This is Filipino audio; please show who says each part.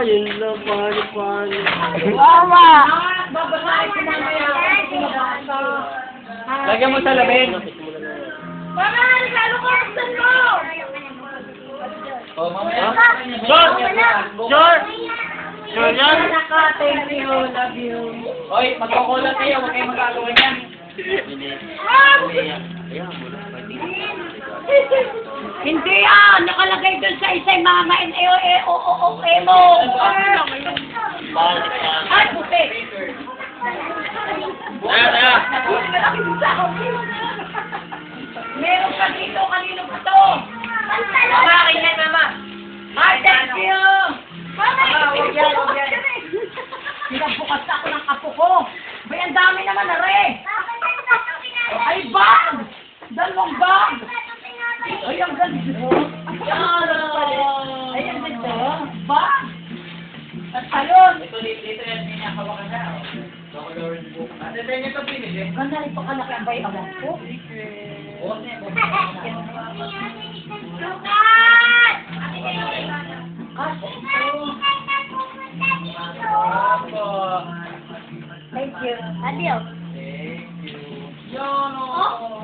Speaker 1: Yun lang, paano.
Speaker 2: Mama!
Speaker 3: Babasahin ko mamaya.
Speaker 4: Lagyan mo sa labin.
Speaker 3: Mama, regalo ko buksan mo!
Speaker 4: Oh, mamaya.
Speaker 1: George! George yan?
Speaker 3: Thank you, love you.
Speaker 4: Hoy, magkukulat kayo. Huwag kayong magagawa niyan.
Speaker 3: Hindi nakalagay doon sa isang mama mo. Ay, puti.
Speaker 4: Tara.
Speaker 3: Meron pa dito, kanino pa to? Mama, akin yan, mama. Ay, thank you. Mama, huwag yan. Pinabukas ako ng kapo ko. May ang dami naman na rin. Ay, bag! Dalawang bag! Ay, ang ganda. Ay, ang ganda. Bag! At talon.
Speaker 4: Ito dito yan. Hawakan na. Ate, tayo niyo ito pinili.
Speaker 3: Ganda rin pa kalaki ang bayawan ko. Thank you. Adios.
Speaker 4: Thank you. Yan o.
Speaker 3: Oh,